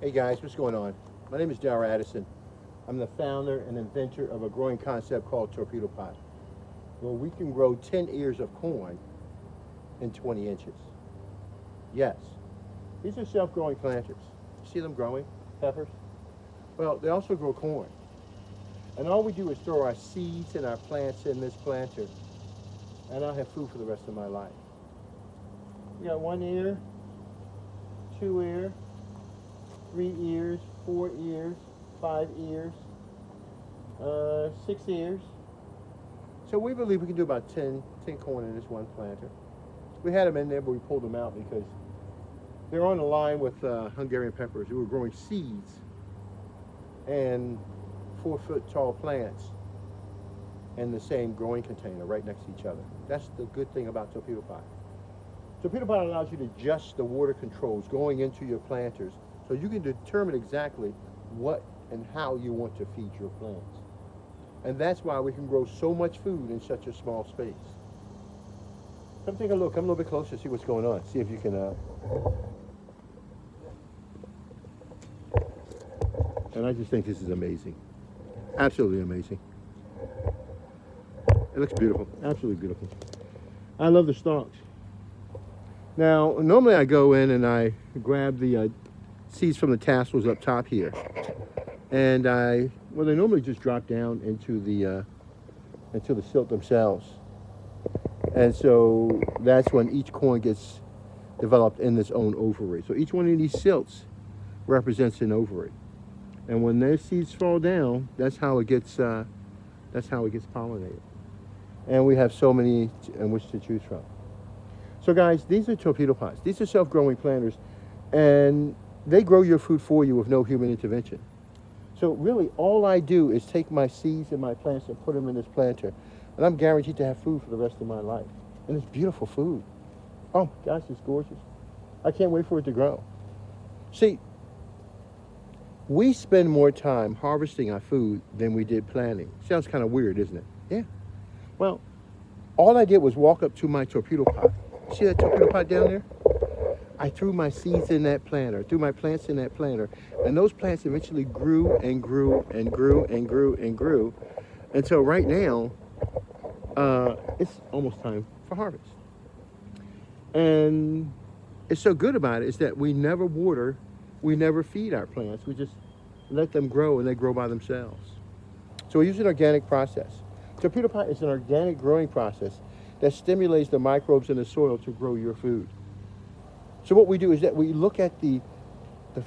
Hey guys, what's going on? My name is Darrell Addison. I'm the founder and inventor of a growing concept called Torpedopot, where we can grow 10 ears of corn in 20 inches. Yes, these are self-growing planters. See them growing? Peppers? Well, they also grow corn. And all we do is throw our seeds and our plants in this planter, and I'll have food for the rest of my life. We got 1 ear, 2 ear, 3 ears, 4 ears, 5 ears, 6 ears. So we believe we can do about 10 corn in this one planter. We had them in there, but we pulled them out because they're on the line with Hungarian peppers. We were growing seeds and 4-foot tall plants in the same growing container right next to each other. That's the good thing about Torpedopot. Torpedopot allows you to adjust the water controls going into your planters so you can determine exactly what and how you want to feed your plants. And that's why we can grow so much food in such a small space. Come take a look. Come a little bit closer, see what's going on. See if you can... And I just think this is amazing. Absolutely amazing. It looks beautiful. Absolutely beautiful. I love the stalks. Now, normally I go in and I grab the seeds from the tassels up top here. And they normally just drop down into the silt themselves. And so that's when each corn gets developed in its own ovary. So each one of these silts represents an ovary. And when their seeds fall down, that's how it gets pollinated. And we have so many in which to choose from. So guys, these are Torpedopots. These are self-growing planters, and they grow your food for you with no human intervention. So really, all I do is take my seeds and my plants and put them in this planter, and I'm guaranteed to have food for the rest of my life. And it's beautiful food. Oh gosh, it's gorgeous. I can't wait for it to grow. See, we spend more time harvesting our food than we did planting. Sounds kind of weird, isn't it? Yeah. Well, all I did was walk up to my torpedo pot. See that torpedo pot down there? I threw my seeds in that planter, threw my plants in that planter, and those plants eventually grew and grew and grew and grew and grew until right now, it's almost time for harvest. And it's so good about it is that we never water, we never feed our plants. We just let them grow, and they grow by themselves. So we use an organic process. Torpedopot is an organic growing process that stimulates the microbes in the soil to grow your food. So what we do is that we look at the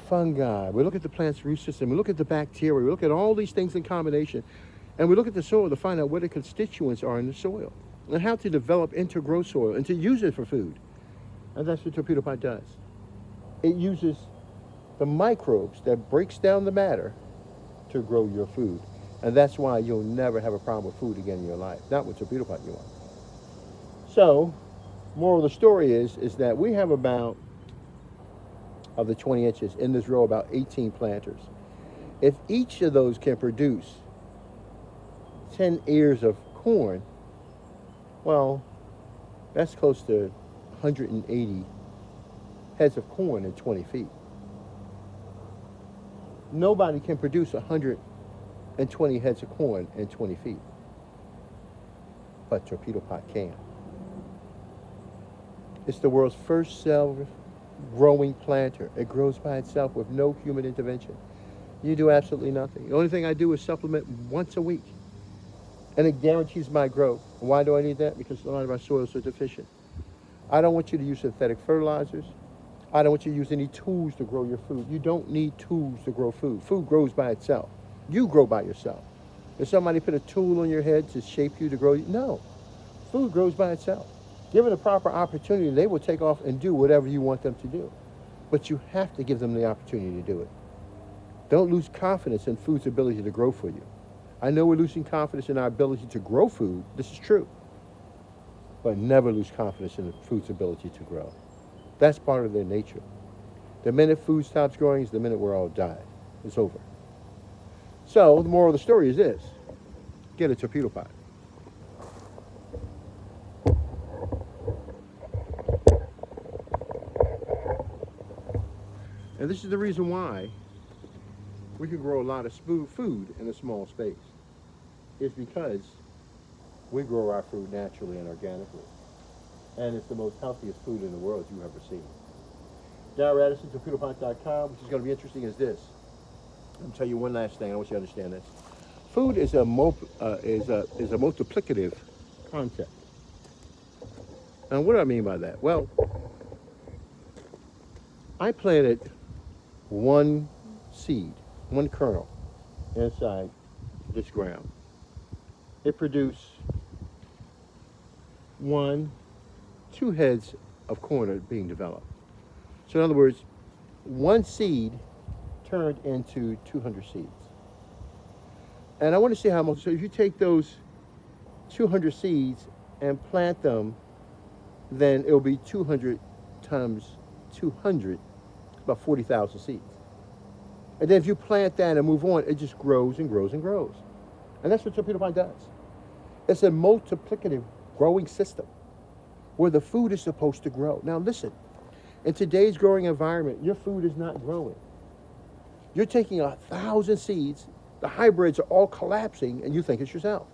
fungi, we look at the plant's root system, we look at the bacteria, we look at all these things in combination, and we look at the soil to find out what the constituents are in the soil and how to develop and to grow soil and to use it for food. And that's what Torpedopot does. It uses the microbes that breaks down the matter to grow your food. And that's why you'll never have a problem with food again in your life. Not with Torpedopot you won't. So, moral of the story is that we have about, of the 20 inches, in this row about 18 planters. If each of those can produce 10 ears of corn, well, that's close to 180 heads of corn in 20 feet. Nobody can produce 120 heads of corn in 20 feet. But Torpedopot can. It's the world's first self-growing planter. It grows by itself with no human intervention. You do absolutely nothing. The only thing I do is supplement once a week. And it guarantees my growth. Why do I need that? Because a lot of our soils are deficient. I don't want you to use synthetic fertilizers. I don't want you to use any tools to grow your food. You don't need tools to grow food. Food grows by itself. You grow by yourself. If somebody put a tool on your head to shape you to grow, no. Food grows by itself. Given the proper opportunity, they will take off and do whatever you want them to do. But you have to give them the opportunity to do it. Don't lose confidence in food's ability to grow for you. I know we're losing confidence in our ability to grow food. This is true. But never lose confidence in the food's ability to grow. That's part of their nature. The minute food stops growing is the minute we're all die. It's over. So the moral of the story is this. Get a Torpedopot. And this is the reason why we can grow a lot of food in a small space. It's because we grow our food naturally and organically. And it's the most healthiest food in the world you've ever seen. Darrell Addison, Torpedopot.com, which is going to be interesting is this. I'll tell you one last thing. I want you to understand this. Food is a multiplicative concept. And what do I mean by that? Well, I planted one seed, one kernel inside this ground. It produced 2 heads of corn are being developed. So in other words, one seed turned into 200 seeds. And I want to see how much, so if you take those 200 seeds and plant them, then it'll be 200 times 200, about 40,000 seeds. And then if you plant that and move on, it just grows and grows and grows. And that's what Torpedopot does. It's a multiplicative growing system where the food is supposed to grow. Now listen, in today's growing environment, your food is not growing. You're taking 1,000 seeds, the hybrids are all collapsing, and you think it's yourself.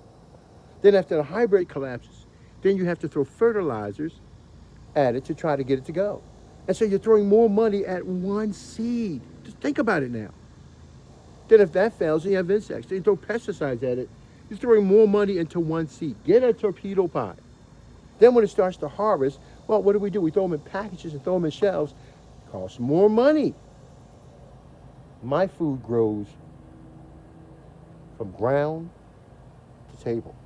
Then after the hybrid collapses, then you have to throw fertilizers at it to try to get it to go. And so you're throwing more money at one seed. Just think about it now. Then if that fails, then you have insects. Then you throw pesticides at it. You're throwing more money into one seed. Get a torpedo pot. Then when it starts to harvest, well, what do? We throw them in packages and throw them in shelves. It costs more money. My food grows from ground to table.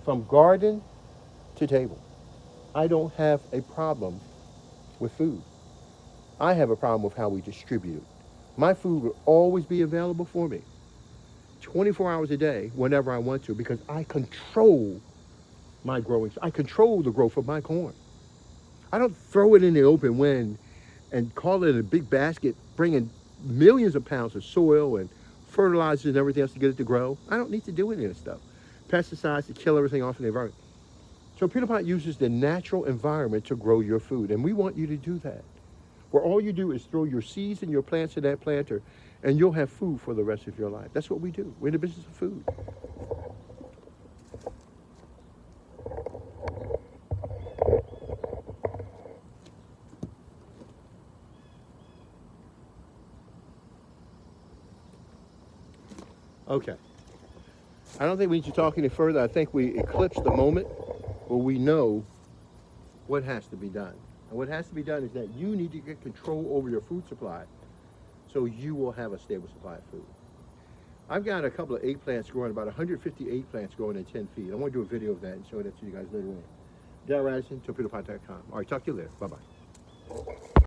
From garden to table. I don't have a problem with food. I have a problem with how we distribute it. My food will always be available for me 24 hours a day whenever I want to, because I control my growing. I control the growth of my corn. I don't throw it in the open wind and call it a big basket, bringing millions of pounds of soil and fertilizers and everything else to get it to grow. I don't need to do any of this stuff. Pesticides to kill everything off in the environment. Torpedopot uses the natural environment to grow your food, and we want you to do that. Where all you do is throw your seeds and your plants in that planter, and you'll have food for the rest of your life. That's what we do. We're in the business of food. Okay. I don't think we need to talk any further. I think we eclipsed the moment where we know what has to be done. And what has to be done is that you need to get control over your food supply so you will have a stable supply of food. I've got a couple of eggplants growing, about 150 eggplants growing in 10 feet. I want to do a video of that and show that to you guys later on. Darrell Addison, Torpedopot.com. All right, talk to you later. Bye-bye.